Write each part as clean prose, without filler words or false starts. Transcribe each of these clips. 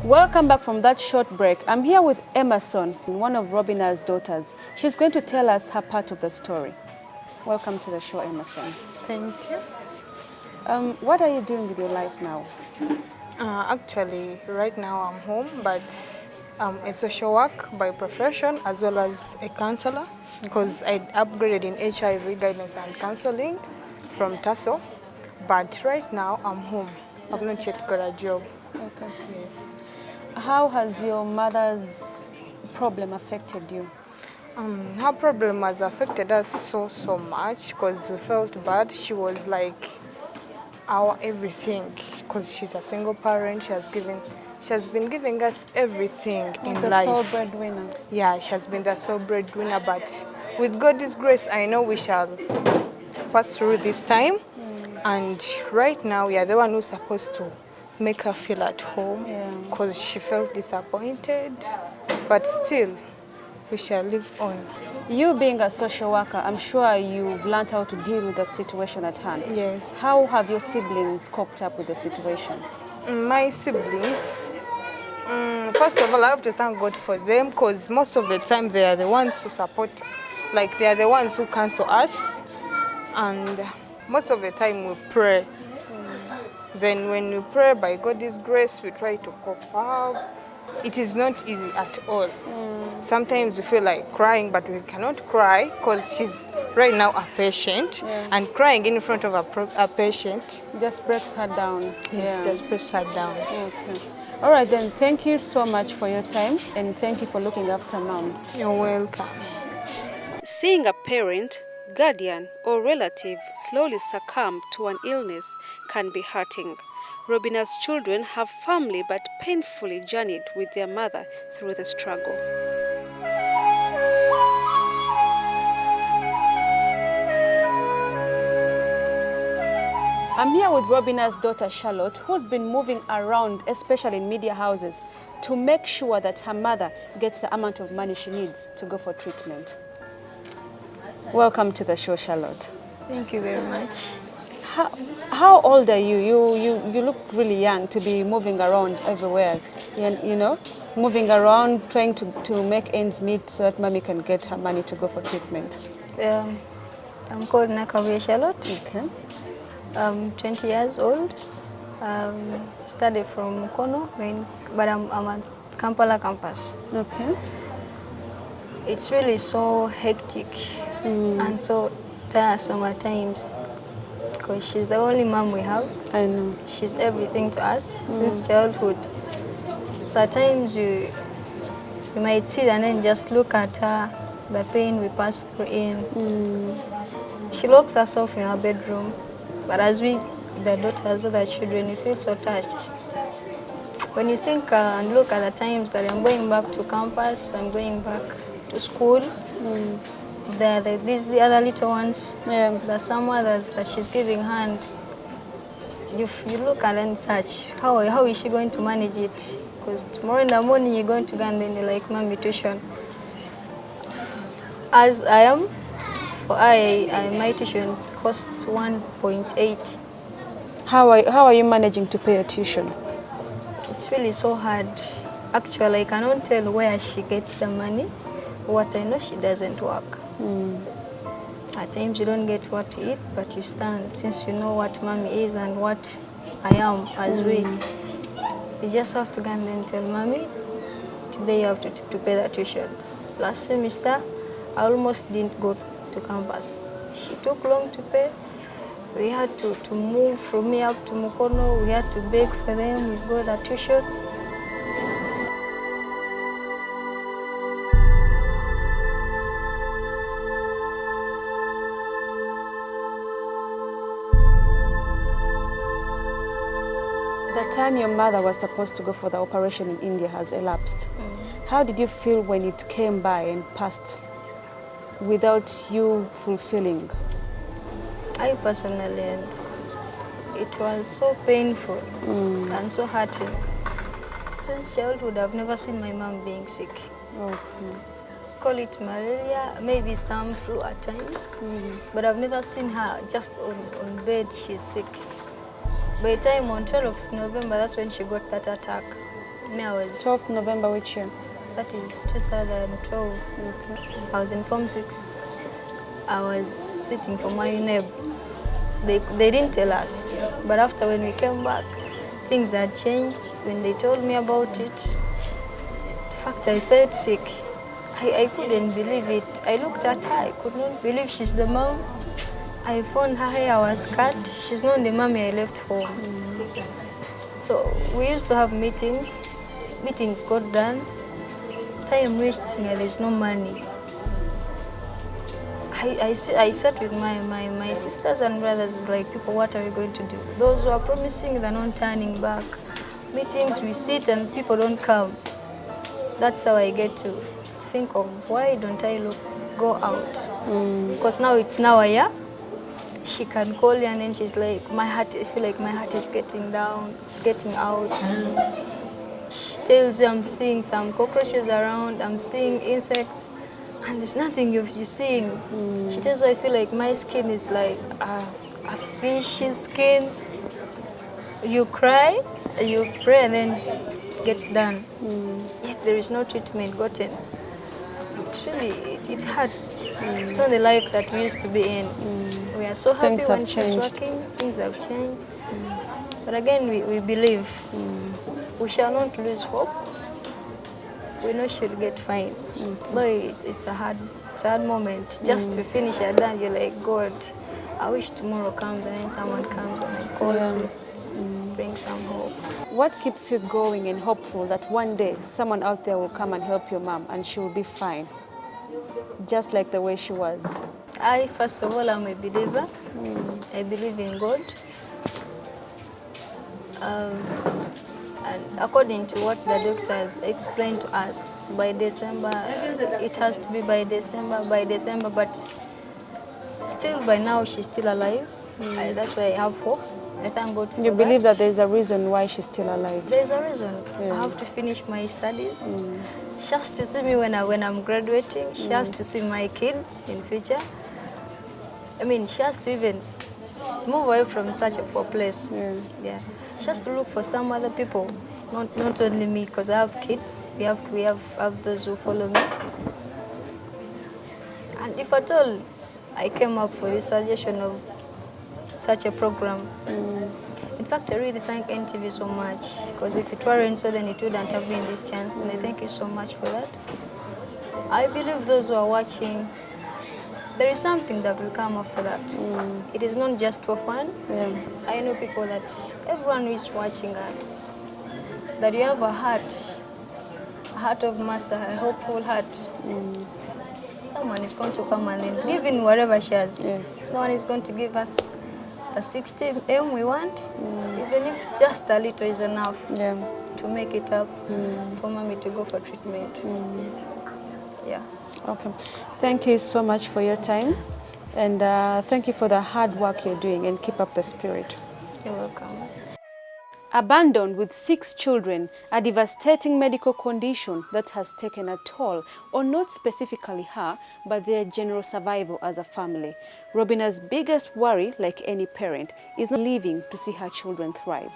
Welcome back from that short break. I'm here with Emerson, one of Robinah's daughters. She's going to tell us her part of the story. Welcome to the show, Emerson. Thank you. What are you doing with your life now? Actually, right now I'm home, but a social work by profession as well as a counselor, because I upgraded in HIV guidance and counseling from TASO. But right now I'm home. I've not yet got a job. Okay. Yes. How has your mother's problem affected you? Her problem has affected us so much because we felt bad. She was like our everything, because she's a single parent. She has been giving us everything in the life. sole breadwinner. Yeah, she has been the sole breadwinner, but with God's grace, I know we shall pass through this time. And right now, we are the one who's supposed to make her feel at home, because she felt disappointed, but still, we shall live on. You being a social worker, I'm sure you've learned how to deal with the situation at hand. Yes. How have your siblings coped up with the situation? My siblings, first of all, I have to thank God for them, because most of the time they are the ones who support, like they are the ones who counsel us, and most of the time we pray. Then when we pray, by God's grace, we try to cope up. It is not easy at all. Sometimes we feel like crying, but we cannot cry because she's right now a patient, and crying in front of a patient just breaks her down. Just breaks her down. Okay. All right, then thank you so much for your time, and thank you for looking after Mom. You're welcome. Seeing a parent, guardian, or relative slowly succumb to an illness can be hurting. Robinah's children have firmly but painfully journeyed with their mother through the struggle. I'm here with Robinah's daughter Charlotte, who's been moving around, especially in media houses, to make sure that her mother gets the amount of money she needs to go for treatment. Welcome to the show, Charlotte. Thank you very much. How old are you? You look really young to be moving around everywhere, you know, moving around trying to make ends meet so that Mommy can get her money to go for treatment. I'm called Nakawia Charlotte. Okay. I'm 20 years old. Studied from Mukono, but I'm at Kampala campus. Okay. It's really so hectic and so tiresome at times, because she's the only mom we have. I know. She's everything to us since childhood. So at times you might sit and then just look at her, the pain we pass through in. She locks herself in her bedroom, but as we, the daughters or the children, you feel so touched. When you think and look at the times that I'm going back to campus, I'm going back to school, the other little ones, there's some others that she's giving hand. You look at and search, how is she going to manage it? Because tomorrow in the morning you're going to go and then you're like, Mommy, tuition. As I am, my tuition costs 1.8. How are you managing to pay your tuition? It's really so hard. Actually, I cannot tell where she gets the money. What I know, she doesn't work. At times you don't get what to eat, but you stand, since you know what Mommy is and what I am as we. You just have to go and then tell Mommy, today you have to pay the tuition. Last semester, I almost didn't go to campus. She took long to pay. We had to move from here up to Mukono. We had to beg for them. We got the tuition. The time your mother was supposed to go for the operation in India has elapsed. How did you feel when it came by and passed without you fulfilling? I personally, it was so painful and so hurting. Since childhood, I've never seen my mom being sick. Okay. Call it malaria, maybe some flu at times, but I've never seen her just on bed, she's sick. By the time on 12th of November, that's when she got that attack. Me, I was 12th November which year? That is 2012. Okay. I was in Form 6. I was sitting for my UNEB. They didn't tell us, but after when we came back, things had changed. When they told me about it, in fact, I felt sick. I couldn't believe it. I looked at her, I could not believe she's the mom. I found her hair was cut. She's not the mommy I left home. So we used to have meetings. Meetings got done. Time reached here, there's no money. I sat with my sisters and brothers, like, people, what are we going to do? Those who are promising, they're not turning back. Meetings, we sit and people don't come. That's how I get to think of, why don't I go out? Because now it's now a year. She can call you and then she's like, I feel like my heart is getting down, it's getting out. She tells you, I'm seeing some cockroaches around, I'm seeing insects, and there's nothing you're seeing. She tells you, I feel like my skin is like a fish's skin. You cry, you pray, and then it gets done. Yet there is no treatment gotten. It really, it hurts. It's not the life that we used to be in. We are so happy Things when have she's changed. working, things have changed. But again, we believe. We shall not lose hope. We know she'll get fine. Though it's a hard moment. Just to finish her done, you're like, God, I wish tomorrow comes and then someone comes and calls you, bring some hope. What keeps you going and hopeful that one day someone out there will come and help your mom and she will be fine, just like the way she was? First of all, I'm a believer. I believe in God. And according to what the doctors explained to us, by December, it has to be by December, but still by now she's still alive. That's why I have hope. I thank God for You that. believe that there's a reason why she's still alive? There's a reason. Yeah. I have to finish my studies. She has to see me when I'm graduating. She has to see my kids in future. I mean, she has to even move away from such a poor place. Yeah. She has to look for some other people, not only me, because I have kids. We have those who follow me. And if at all I came up for this suggestion of such a program, in fact, I really thank NTV so much, because if it weren't so, then it wouldn't have been this chance, and I thank you so much for that. I believe those who are watching, there is something that will come after that. It is not just for fun. I know people that, everyone who is watching us, that you have a heart of mercy, a hopeful heart. Someone is going to come and then give in whatever she has. Yes. No one is going to give us the 60 M we want, even if just a little is enough to make it up for mommy to go for treatment. Yeah. Okay. Thank you so much for your time, and thank you for the hard work you're doing, and keep up the spirit. You're welcome. Abandoned with 6 children, a devastating medical condition that has taken a toll on not specifically her, but their general survival as a family. Robinah's biggest worry, like any parent, is not living to see her children thrive.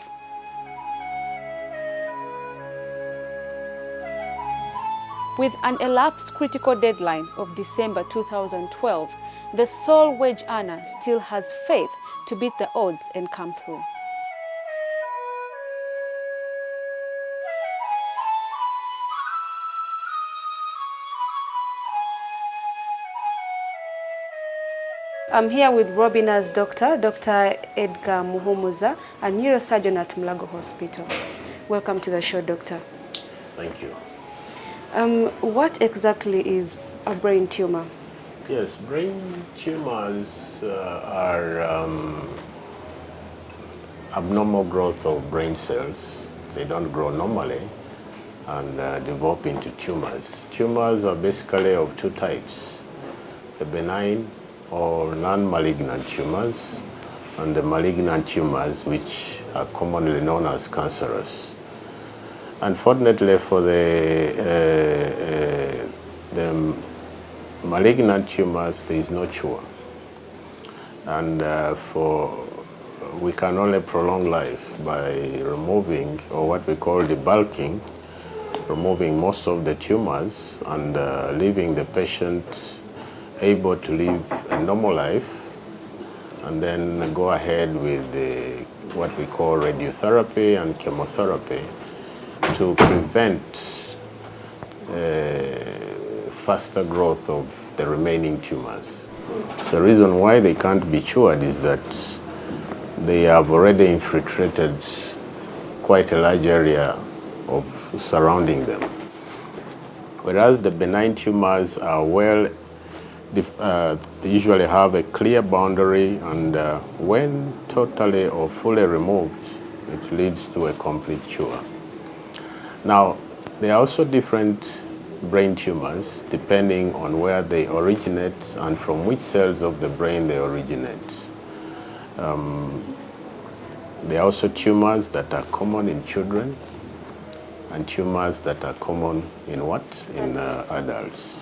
With an elapsed critical deadline of December 2012, the sole wage earner still has faith to beat the odds and come through. I'm here with Robinah's doctor, Dr. Edgar Muhumuza, a neurosurgeon at Mulago Hospital. Welcome to the show, doctor. Thank you. What exactly is a brain tumor? Yes, brain tumors are abnormal growth of brain cells. They don't grow normally and develop into tumors. Tumors are basically of 2 types: the benign or non-malignant tumors, and the malignant tumors, which are commonly known as cancerous. Unfortunately for the malignant tumors, there is no cure, and we can only prolong life by removing, or what we call debulking, removing most of the tumors and leaving the patient able to live a normal life, and then go ahead with what we call radiotherapy and chemotherapy to prevent faster growth of the remaining tumors. The reason why they can't be cured is that they have already infiltrated quite a large area of surrounding them. Whereas the benign tumors are they usually have a clear boundary, and when totally or fully removed, it leads to a complete cure. Now, there are also different brain tumors depending on where they originate and from which cells of the brain they originate. There are also tumors that are common in children and tumors that are common in what? In adults.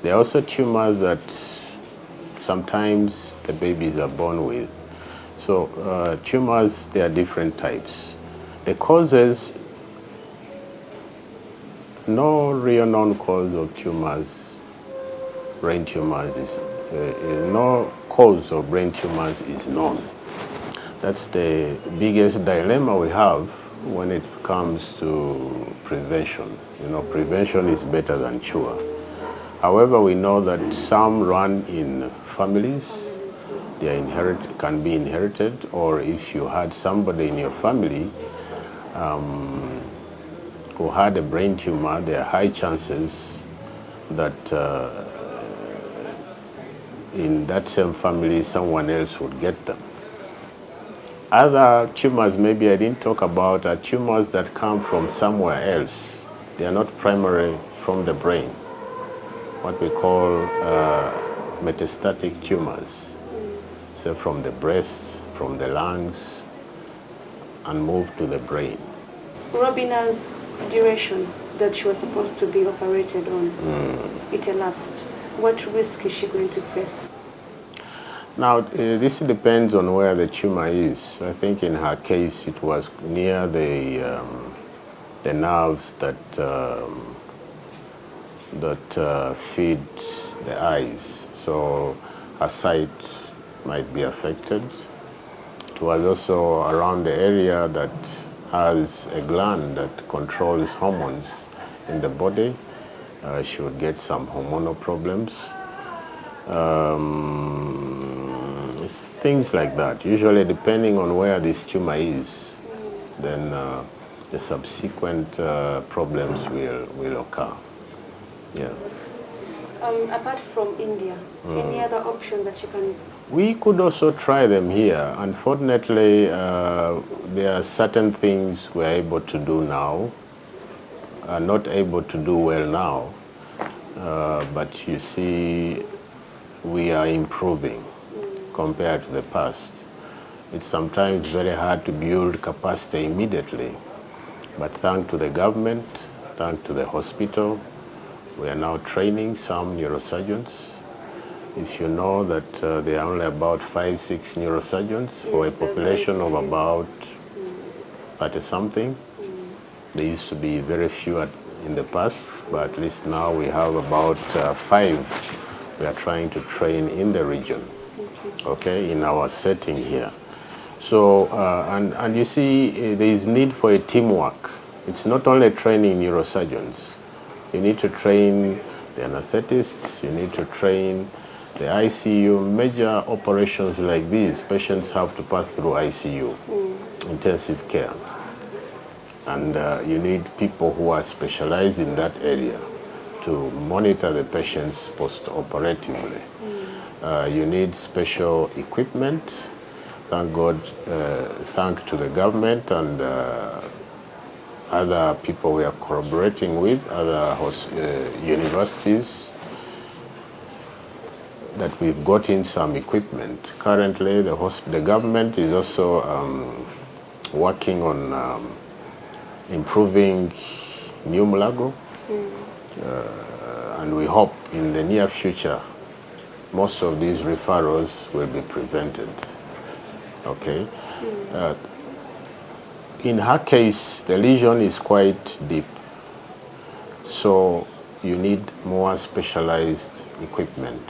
There are also tumors that sometimes the babies are born with. So tumors, there are different types. The causes, no real known cause of tumors, brain tumors is, no cause of brain tumors is known. That's the biggest dilemma we have when it comes to prevention. You know, prevention is better than cure. However, we know that some run in families. They are can be inherited, or if you had somebody in your family who had a brain tumor, there are high chances that in that same family someone else would get them. Other tumors maybe I didn't talk about are tumors that come from somewhere else. They are not primarily from the brain, what we call metastatic tumors. So from the breast, from the lungs, and move to the brain. Robinah's duration that she was supposed to be operated on, it elapsed. What risk is she going to face? Now, this depends on where the tumor is. I think in her case, it was near the nerves that feed the eyes. So her sight might be affected. It was also around the area that has a gland that controls hormones in the body. She would get some hormonal problems. Things like that. Usually, depending on where this tumor is, then the subsequent problems will occur. Yeah. Apart from India, any other option that you can? We could also try them here. Unfortunately, there are certain things we're able to do now, not able to do well now, but you see, we are improving compared to the past. It's sometimes very hard to build capacity immediately, but thanks to the government, thanks to the hospital, we are now training some neurosurgeons. If you know that there are only about 5-6 neurosurgeons for a population of about 30-something. There used to be very few in the past, but at least now we have about 5 we are trying to train in the region, okay, in our setting here. So, and you see, there is need for a teamwork. It's not only training neurosurgeons. You need to train the anesthetists, you need to train the ICU. Major operations like these, patients have to pass through ICU, intensive care. And you need people who are specialized in that area to monitor the patients post-operatively. You need special equipment. Thank God, thanks to the government and other people we are collaborating with, other universities, that we've got in some equipment. Currently, the government is also working on improving New Mulago, and we hope in the near future most of these referrals will be prevented. Okay. In her case, the lesion is quite deep. So you need more specialized equipment,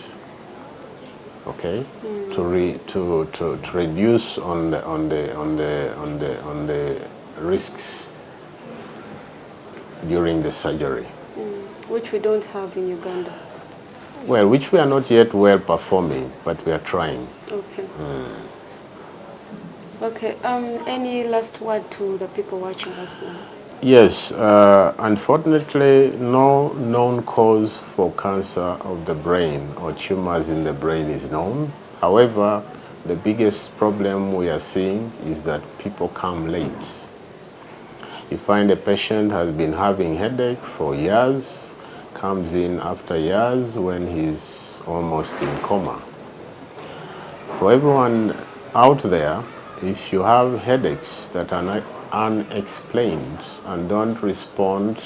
okay, to reduce on the risks during the surgery. Which we don't have in Uganda. Well, which we are not yet well performing, but we are trying. Okay. Okay. Any last word to the people watching us now? Yes, unfortunately, no known cause for cancer of the brain or tumors in the brain is known. However, the biggest problem we are seeing is that people come late. You find a patient has been having headache for years, comes in after years when he's almost in coma. For everyone out there, if you have headaches that are not unexplained and don't respond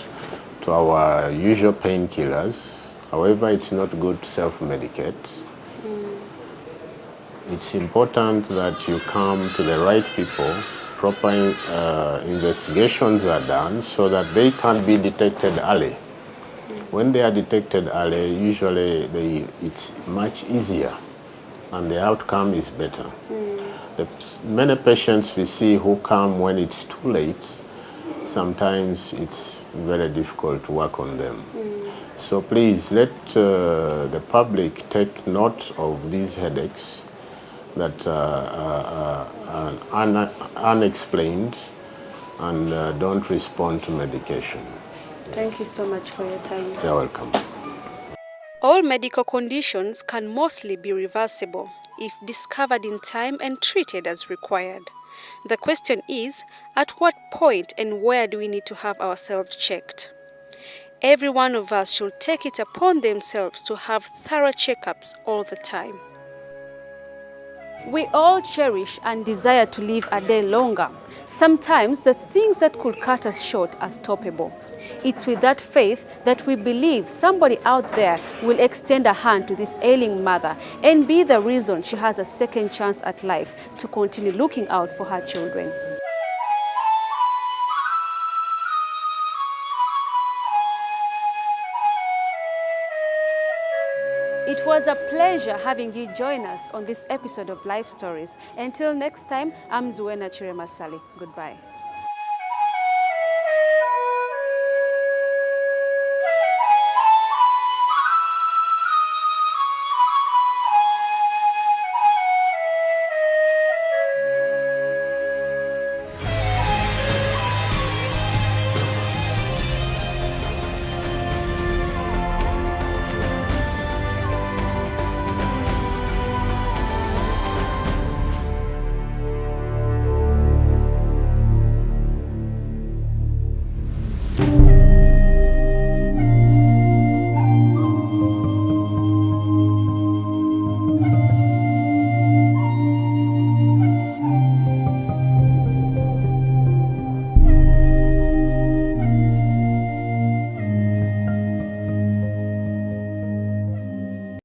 to our usual painkillers, however, it's not good to self-medicate. It's important that you come to the right people, proper investigations are done so that they can be detected early. When they are detected early, usually it's much easier and the outcome is better. Many patients we see who come when it's too late, sometimes it's very difficult to work on them. So please let the public take note of these headaches that are unexplained and don't respond to medication. Thank you so much for your time. You're welcome. All medical conditions can mostly be reversible if discovered in time and treated as required. The question is, at what point and where do we need to have ourselves checked? Every one of us should take it upon themselves to have thorough checkups all the time. We all cherish and desire to live a day longer. Sometimes the things that could cut us short are stoppable. It's with that faith that we believe somebody out there will extend a hand to this ailing mother and be the reason she has a second chance at life to continue looking out for her children. It was a pleasure having you join us on this episode of Life Stories. Until next time, I'm Zuena Chiremasali. Goodbye.